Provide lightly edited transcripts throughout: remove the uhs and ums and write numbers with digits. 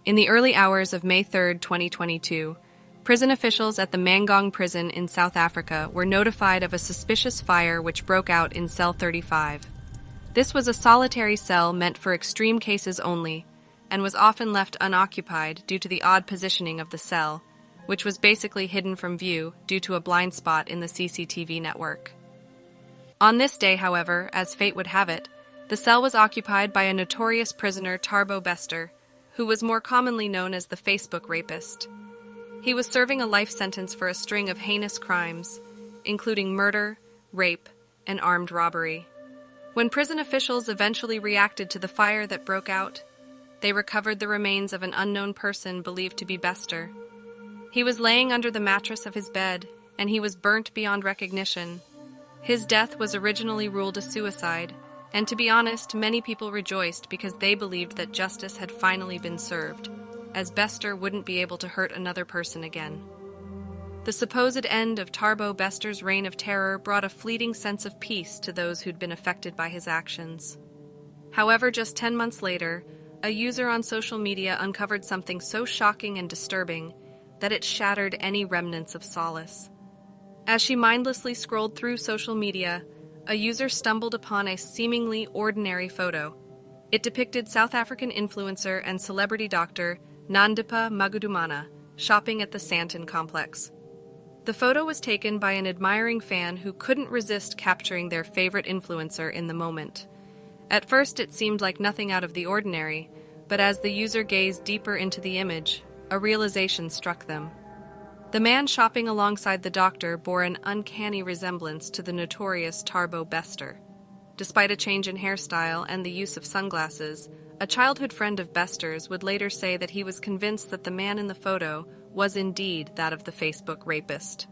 In the early hours of May 3, 2022, prison officials at the Mangaung prison in South Africa were notified of a suspicious fire which broke out in cell 35. This was a solitary cell meant for extreme cases only, and was often left unoccupied due to the odd positioning of the cell, which was basically hidden from view due to a blind spot in the CCTV network. On this day, however, as fate would have it, the cell was occupied by a notorious prisoner, Thabo Bester, who was more commonly known as the Facebook Rapist. He was serving a life sentence for a string of heinous crimes, including murder, rape, and armed robbery. When prison officials eventually reacted to the fire that broke out, they recovered the remains of an unknown person believed to be Bester. He was laying under the mattress of his bed, and he was burnt beyond recognition. His death was originally ruled a suicide, and to be honest, many people rejoiced because they believed that justice had finally been served, as Bester wouldn't be able to hurt another person again. The supposed end of Thabo Bester's reign of terror brought a fleeting sense of peace to those who'd been affected by his actions. However, just 10 months later, a user on social media uncovered something so shocking and disturbing that it shattered any remnants of solace. As she mindlessly scrolled through social media, a user stumbled upon a seemingly ordinary photo. It depicted South African influencer and celebrity doctor Nandipha Magudumana shopping at the Sandton complex. The photo was taken by an admiring fan who couldn't resist capturing their favorite influencer in the moment. At first, it seemed like nothing out of the ordinary, but as the user gazed deeper into the image, a realization struck them. The man shopping alongside the doctor bore an uncanny resemblance to the notorious Thabo Bester. Despite a change in hairstyle and the use of sunglasses, a childhood friend of Bester's would later say that he was convinced that the man in the photo was indeed that of the Facebook rapist.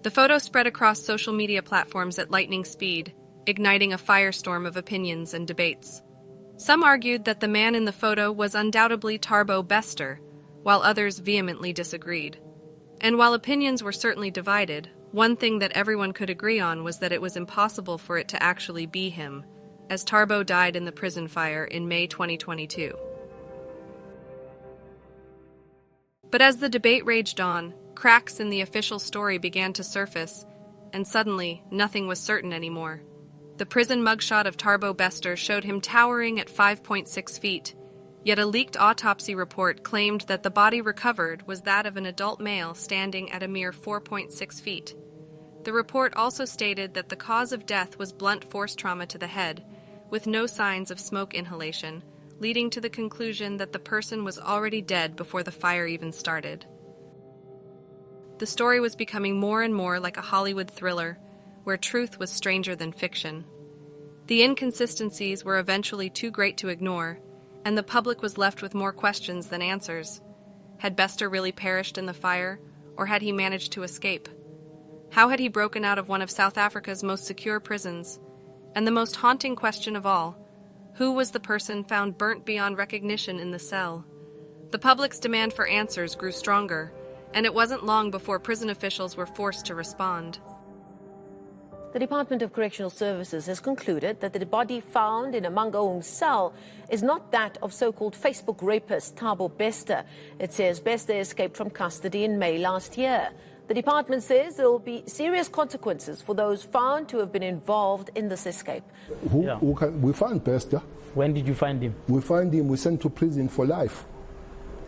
The photo spread across social media platforms at lightning speed, igniting a firestorm of opinions and debates. Some argued that the man in the photo was undoubtedly Thabo Bester, while others vehemently disagreed. And while opinions were certainly divided, one thing that everyone could agree on was that it was impossible for it to actually be him, as Thabo died in the prison fire in May 2022. But as the debate raged on, cracks in the official story began to surface, and suddenly, nothing was certain anymore. The prison mugshot of Thabo Bester showed him towering at 5.6 feet, yet a leaked autopsy report claimed that the body recovered was that of an adult male standing at a mere 4.6 feet. The report also stated that the cause of death was blunt force trauma to the head, with no signs of smoke inhalation, leading to the conclusion that the person was already dead before the fire even started. The story was becoming more and more like a Hollywood thriller, where truth was stranger than fiction. The inconsistencies were eventually too great to ignore, and the public was left with more questions than answers. Had Bester really perished in the fire, or had he managed to escape? How had he broken out of one of South Africa's most secure prisons? And the most haunting question of all, who was the person found burnt beyond recognition in the cell? The public's demand for answers grew stronger, and it wasn't long before prison officials were forced to respond. The Department of Correctional Services has concluded that the body found in a Mangaung cell is not that of so-called Facebook rapist Thabo Bester. It says Bester escaped from custody in May last year. The department says there will be serious consequences for those found to have been involved in this escape. We found Bester. When did you find him? We find him, we sent to prison for life.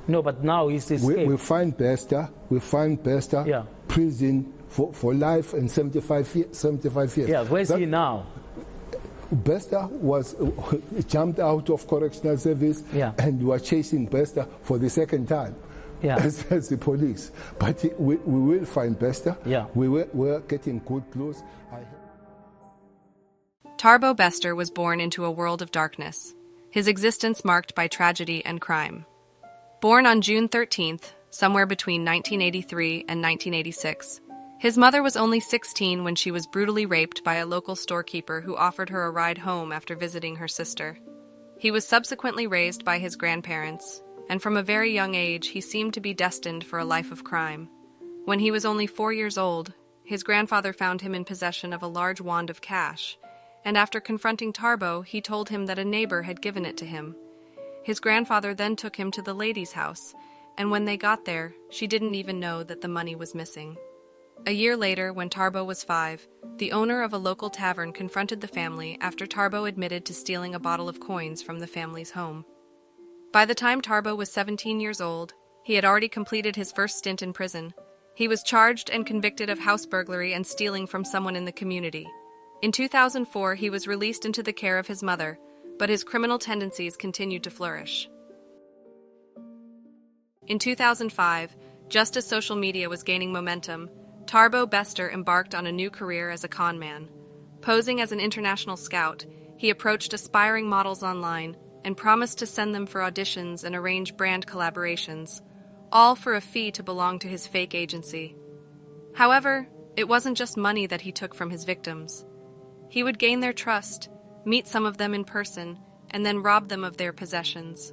No, but now he's escaped. We find Bester, yeah. Prison for life and 75 years. Yeah, where's he now? Bester was jumped out of Correctional Service, yeah. And we are chasing Bester for the second time. Yeah. As the police. But we will find Bester. Yeah. We're getting good clues. Thabo Bester was born into a world of darkness, his existence marked by tragedy and crime. Born on June 13th, somewhere between 1983 and 1986, his mother was only 16 when she was brutally raped by a local storekeeper who offered her a ride home after visiting her sister. He was subsequently raised by his grandparents, and from a very young age he seemed to be destined for a life of crime. When he was only 4 years old, his grandfather found him in possession of a large wand of cash, and after confronting Thabo, he told him that a neighbor had given it to him. His grandfather then took him to the lady's house, and when they got there, she didn't even know that the money was missing. A year later, when Thabo was 5, the owner of a local tavern confronted the family after Thabo admitted to stealing a bottle of coins from the family's home. By the time Thabo was 17 years old, he had already completed his first stint in prison. He was charged and convicted of house burglary and stealing from someone in the community. In 2004, he was released into the care of his mother, but his criminal tendencies continued to flourish. In 2005, just as social media was gaining momentum, Thabo Bester embarked on a new career as a con man. Posing as an international scout, he approached aspiring models online and promised to send them for auditions and arrange brand collaborations, all for a fee to belong to his fake agency. However, it wasn't just money that he took from his victims. He would gain their trust, meet some of them in person, and then rob them of their possessions.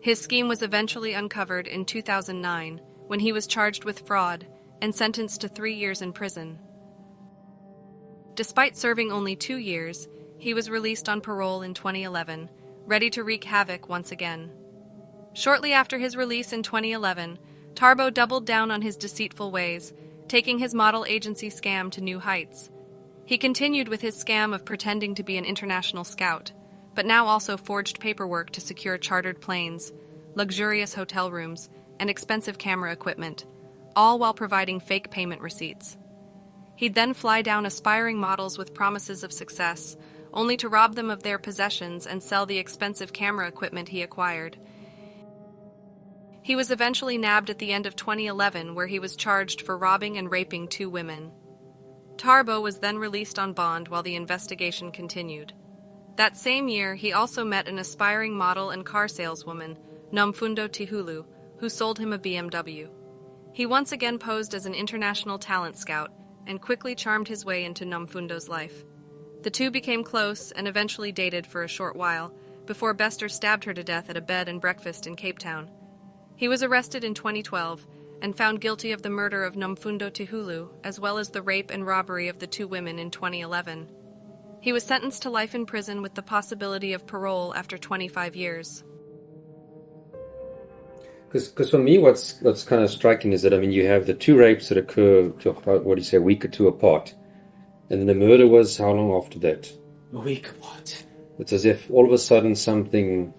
His scheme was eventually uncovered in 2009 when he was charged with fraud and sentenced to 3 years in prison. Despite serving only 2 years, he was released on parole in 2011, ready to wreak havoc once again. Shortly after his release in 2011, Thabo doubled down on his deceitful ways, taking his model agency scam to new heights. He continued with his scam of pretending to be an international scout, but now also forged paperwork to secure chartered planes, luxurious hotel rooms, and expensive camera equipment, all while providing fake payment receipts. He'd then fly down aspiring models with promises of success, only to rob them of their possessions and sell the expensive camera equipment he acquired. He was eventually nabbed at the end of 2011, where he was charged for robbing and raping 2 women. Thabo was then released on bond while the investigation continued. That same year, he also met an aspiring model and car saleswoman, Nomfundo Tihulu, who sold him a BMW. He once again posed as an international talent scout and quickly charmed his way into Nomfundo's life. The two became close and eventually dated for a short while, before Bester stabbed her to death at a bed and breakfast in Cape Town. He was arrested in 2012 and found guilty of the murder of Nomfundo Tihulu, as well as the rape and robbery of the 2 women in 2011. He was sentenced to life in prison with the possibility of parole after 25 years. Because for me, what's kind of striking is that, I mean, you have the 2 rapes that occur a week or 2 apart. And then the murder was how long after that? A week apart. It's as if all of a sudden something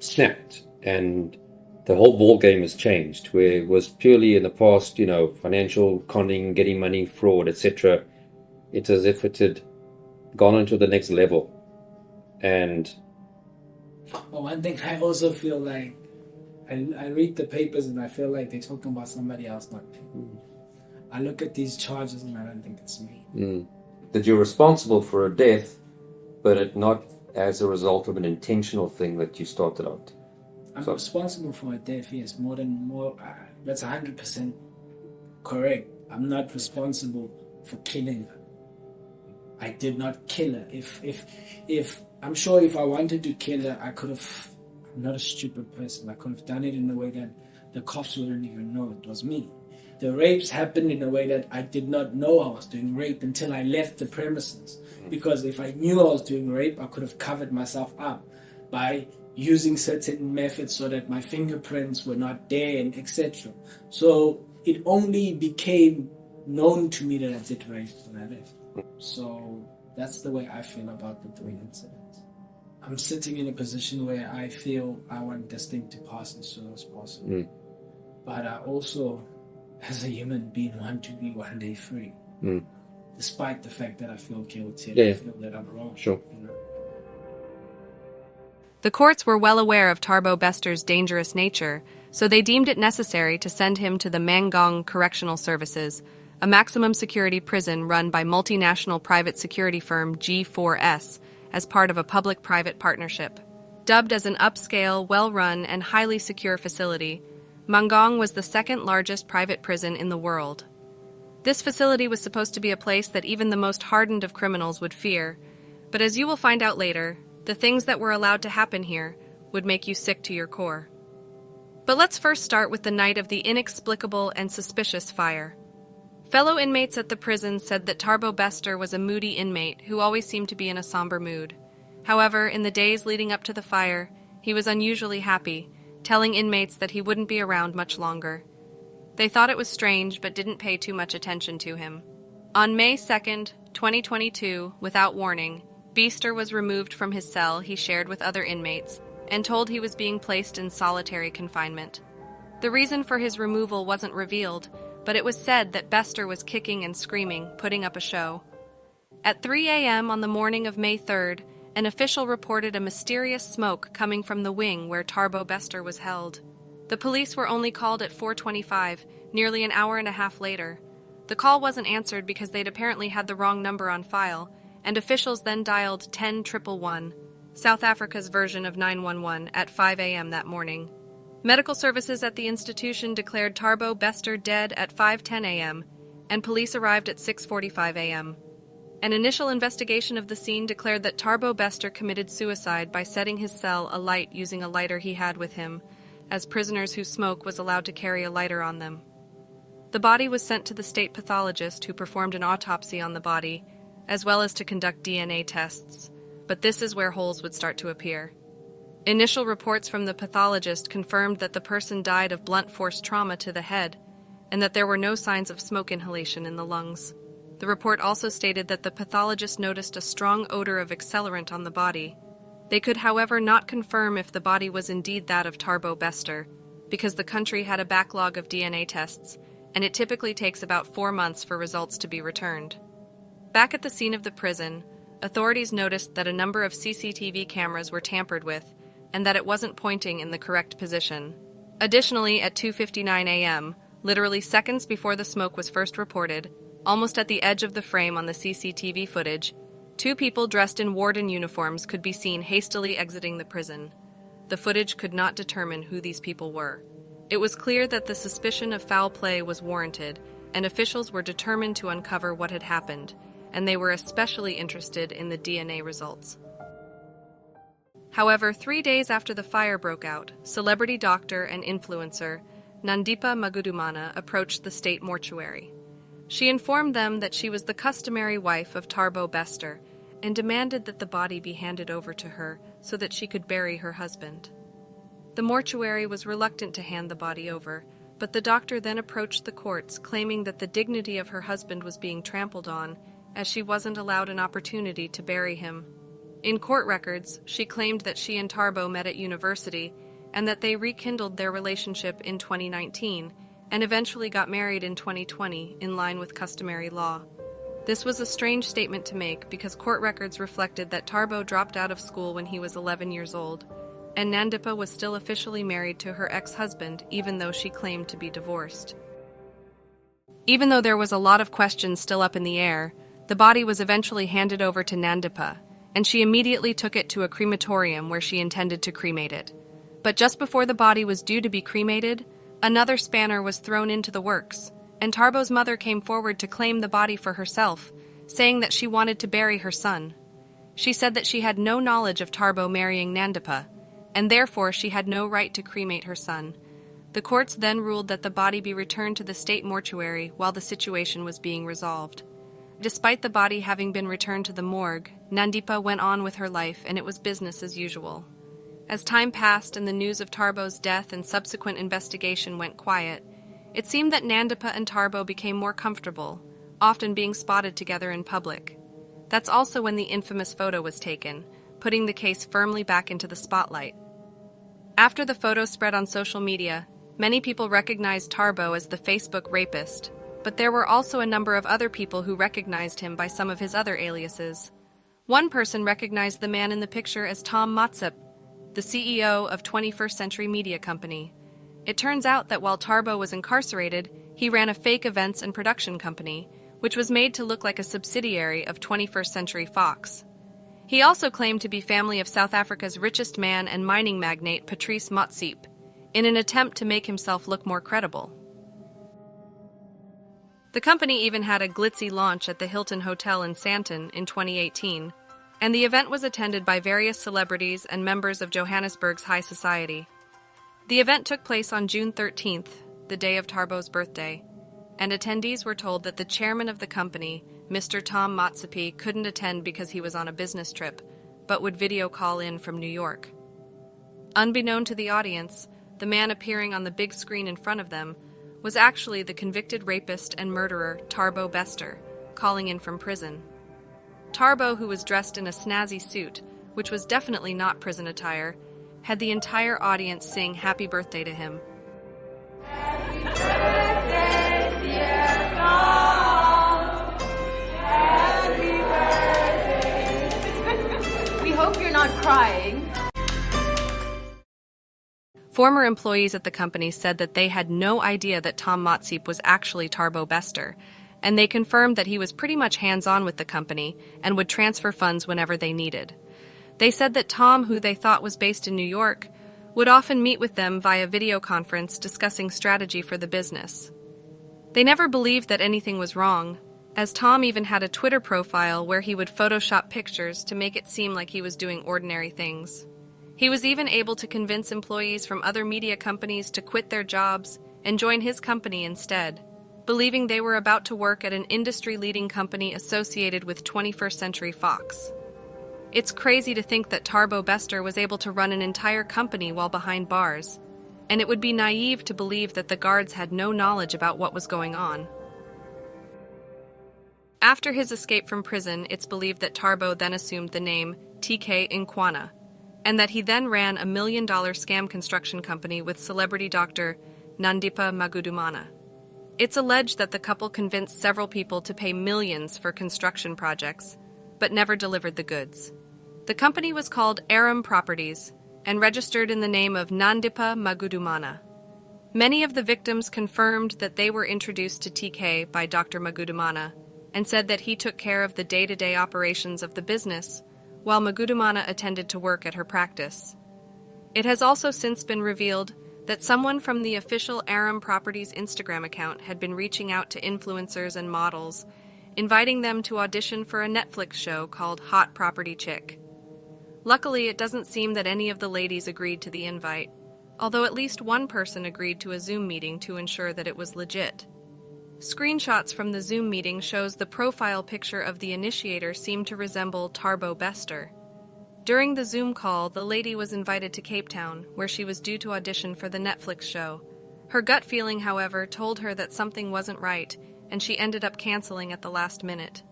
snapped and the whole ball game has changed, where it was purely in the past, financial conning, getting money, fraud, etc. It's as if it had gone into the next level. And well, one thing I also feel like, I read the papers and I feel like they're talking about somebody else, not me. I look at these charges and I don't think it's me. That you're responsible for a death, but it not as a result of an intentional thing that you started out. I'm responsible for a death, yes, that's 100% correct. I'm not responsible for killing her. I did not kill her. If I'm sure if I wanted to kill her, I could have. I'm not a stupid person. I could have done it in a way that the cops wouldn't even know it was me. The rapes happened in a way that I did not know I was doing rape until I left the premises. Because if I knew I was doing rape, I could have covered myself up by using certain methods so that my fingerprints were not there and etc. So it only became known to me that I did rape when I left. So that's the way I feel about the 3 incidents. I'm sitting in a position where I feel I want this thing to pass as soon as possible. But I also, as a human being, want to be one day free. Despite the fact that I feel guilty and I feel that I'm wrong. Sure. The courts were well aware of Thabo Bester's dangerous nature, so they deemed it necessary to send him to the Mangaung Correctional Services, a maximum security prison run by multinational private security firm G4S, as part of a public-private partnership. Dubbed as an upscale, well-run, and highly secure facility, Mangaung was the second largest private prison in the world. This facility was supposed to be a place that even the most hardened of criminals would fear, but as you will find out later, the things that were allowed to happen here would make you sick to your core. But let's first start with the night of the inexplicable and suspicious fire. Fellow inmates at the prison said that Thabo Bester was a moody inmate who always seemed to be in a somber mood. However, in the days leading up to the fire, He was unusually happy, telling inmates that he wouldn't be around much longer. They thought it was strange but didn't pay too much attention to him. On May 2nd, 2022, without warning, Bester was removed from his cell he shared with other inmates and told he was being placed in solitary confinement. The reason for his removal wasn't revealed, but it was said that Bester was kicking and screaming, putting up a show. At 3 a.m. on the morning of May 3rd, an official reported a mysterious smoke coming from the wing where Thabo Bester was held. The police were only called at 4:25, nearly an hour and a half later. The call wasn't answered because they'd apparently had the wrong number on file, and officials then dialed 10-111, South Africa's version of 911, at 5 a.m. that morning. Medical services at the institution declared Thabo Bester dead at 5:10 a.m., and police arrived at 6:45 a.m. An initial investigation of the scene declared that Thabo Bester committed suicide by setting his cell alight using a lighter he had with him, as prisoners who smoke was allowed to carry a lighter on them. The body was sent to the state pathologist who performed an autopsy on the body, as well as to conduct DNA tests, but this is where holes would start to appear. Initial reports from the pathologist confirmed that the person died of blunt force trauma to the head, and that there were no signs of smoke inhalation in the lungs. The report also stated that the pathologist noticed a strong odor of accelerant on the body. They could, however, not confirm if the body was indeed that of Thabo Bester, because the country had a backlog of DNA tests, and it typically takes about 4 months for results to be returned. Back at the scene of the prison, authorities noticed that a number of CCTV cameras were tampered with, and that it wasn't pointing in the correct position. Additionally, at 2:59 a.m., literally seconds before the smoke was first reported, almost at the edge of the frame on the CCTV footage, 2 people dressed in warden uniforms could be seen hastily exiting the prison. The footage could not determine who these people were. It was clear that the suspicion of foul play was warranted, and officials were determined to uncover what had happened, and they were especially interested in the DNA results. However, 3 days after the fire broke out, celebrity doctor and influencer Nandipha Magudumana approached the state mortuary. She informed them that she was the customary wife of Thabo Bester and demanded that the body be handed over to her so that she could bury her husband. The mortuary was reluctant to hand the body over, but the doctor then approached the courts claiming that the dignity of her husband was being trampled on, as she wasn't allowed an opportunity to bury him. In court records, she claimed that she and Thabo met at university and that they rekindled their relationship in 2019 and eventually got married in 2020 in line with customary law. This was a strange statement to make because court records reflected that Thabo dropped out of school when he was 11 years old, and Nandipha was still officially married to her ex-husband even though she claimed to be divorced. Even though there was a lot of questions still up in the air, the body was eventually handed over to Nandipha, and she immediately took it to a crematorium where she intended to cremate it. But just before the body was due to be cremated, another spanner was thrown into the works, and Thabo's mother came forward to claim the body for herself, saying that she wanted to bury her son. She said that she had no knowledge of Thabo marrying Nandipha, and therefore she had no right to cremate her son. The courts then ruled that the body be returned to the state mortuary while the situation was being resolved. Despite the body having been returned to the morgue, Nandipha went on with her life and it was business as usual. As time passed and the news of Thabo's death and subsequent investigation went quiet, it seemed that Nandipha and Thabo became more comfortable, often being spotted together in public. That's also when the infamous photo was taken, putting the case firmly back into the spotlight. After the photo spread on social media, many people recognized Thabo as the Facebook rapist, but there were also a number of other people who recognized him by some of his other aliases. One person recognized the man in the picture as Tom Matsep, the CEO of 21st Century Media Company. It turns out that while Thabo was incarcerated, he ran a fake events and production company, which was made to look like a subsidiary of 21st Century Fox. He also claimed to be family of South Africa's richest man and mining magnate Patrice Motsepe, in an attempt to make himself look more credible. The company even had a glitzy launch at the Hilton Hotel in Sandton in 2018, and the event was attended by various celebrities and members of Johannesburg's high society. The event took place on June 13th, the day of Thabo's birthday, and attendees were told that the chairman of the company, Mr. Tom Motsepe, couldn't attend because he was on a business trip, but would video call in from New York. Unbeknown to the audience, the man appearing on the big screen in front of them was actually the convicted rapist and murderer Thabo Bester, calling in from prison. Thabo, who was dressed in a snazzy suit, which was definitely not prison attire, had the entire audience sing happy birthday to him. Happy birthday, dear Tom. Happy birthday. We hope you're not crying. Former employees at the company said that they had no idea that Tom Motsiep was actually Thabo Bester, and they confirmed that he was pretty much hands-on with the company and would transfer funds whenever they needed. They said that Tom, who they thought was based in New York, would often meet with them via video conference discussing strategy for the business. They never believed that anything was wrong, as Tom even had a Twitter profile where he would Photoshop pictures to make it seem like he was doing ordinary things. He was even able to convince employees from other media companies to quit their jobs and join his company instead, believing they were about to work at an industry-leading company associated with 21st Century Fox. It's crazy to think that Thabo Bester was able to run an entire company while behind bars, and it would be naive to believe that the guards had no knowledge about what was going on. After his escape from prison, it's believed that Thabo then assumed the name TK Nkwana, and that he then ran a $1 million scam construction company with celebrity doctor Nandipha Magudumana. It's alleged that the couple convinced several people to pay millions for construction projects, but never delivered the goods. The company was called Aram Properties and registered in the name of Nandipha Magudumana. Many of the victims confirmed that they were introduced to TK by Dr. Magudumana and said that he took care of the day-to-day operations of the business, while Magudumana attended to work at her practice. It has also since been revealed that someone from the official Aram Properties Instagram account had been reaching out to influencers and models, inviting them to audition for a Netflix show called Hot Property Chick. Luckily, it doesn't seem that any of the ladies agreed to the invite, although at least one person agreed to a Zoom meeting to ensure that it was legit. Screenshots from the Zoom meeting shows the profile picture of the initiator seemed to resemble Thabo Bester. During the Zoom call, the lady was invited to Cape Town, where she was due to audition for the Netflix show. Her gut feeling, however, told her that something wasn't right, and she ended up canceling at the last minute.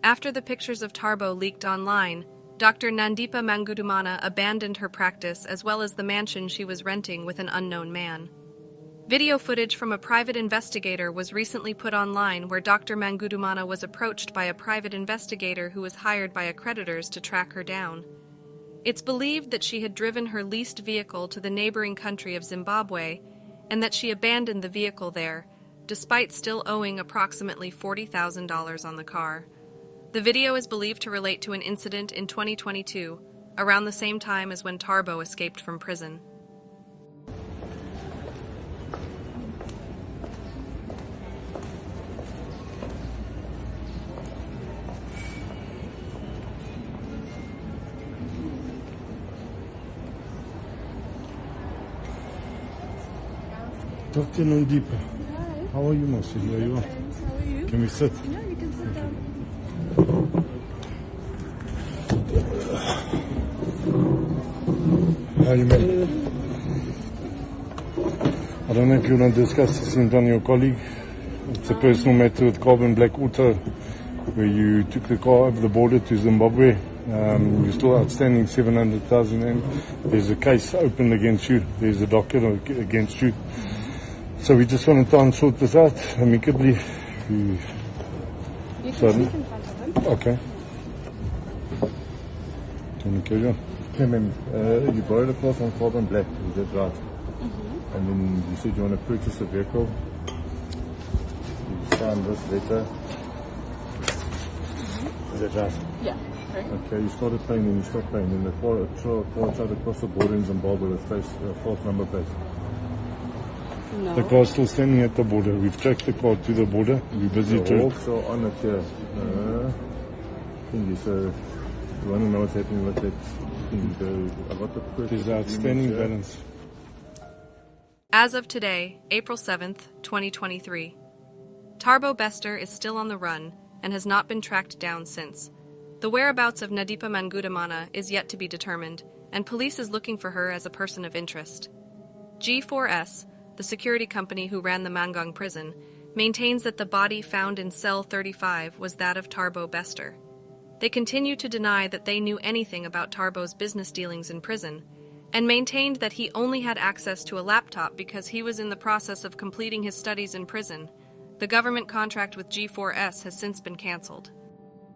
After the pictures of Thabo leaked online, Dr. Nandipha Magudumana abandoned her practice as well as the mansion she was renting with an unknown man. Video footage from a private investigator was recently put online where Dr. Magudumana was approached by a private investigator who was hired by accreditors to track her down. It's believed that she had driven her leased vehicle to the neighboring country of Zimbabwe and that she abandoned the vehicle there, despite still owing approximately $40,000 on the car. The video is believed to relate to an incident in 2022, around the same time as when Thabo escaped from prison. Dr. Nandipha, how are you, Mosi? Here you are. Thanks, how are you? Can we sit? Yeah, you can sit down. How are you, man? I don't know if you want to discuss this in front of your colleague. It's a personal matter with Carbon Black Auto, where you took the car over the border to Zimbabwe. You're still outstanding 700,000 and there's a case opened against you. There's a docket against you. So we just want to try and sort this out amicably. You can speak in front of him. Okay. Can we carry on? Okay, ma'am. You borrowed a car from Carbon Black, is that right? Mm-hmm. And then you said you want to purchase a vehicle. You signed this letter. Is that right? Yeah. Correct. Okay, you started paying and you stopped paying. And the car tried to cross the border in Zimbabwe with false number plate. No. The car's still standing at the border. We've tracked the car to the border. We're busy The also on it here. Thingy, so you want to know what's happening with that thing. I got the purchase. There's outstanding balance. As of today, April 7th, 2023, Thabo Bester is still on the run and has not been tracked down since. The whereabouts of Nandipha Magudumana is yet to be determined, and police is looking for her as a person of interest. G4S, the security company who ran the Mangaung prison, maintains that the body found in cell 35 was that of Thabo Bester. They continue to deny that they knew anything about Thabo's business dealings in prison, and maintained that he only had access to a laptop because he was in the process of completing his studies in prison. The government contract with G4S has since been cancelled.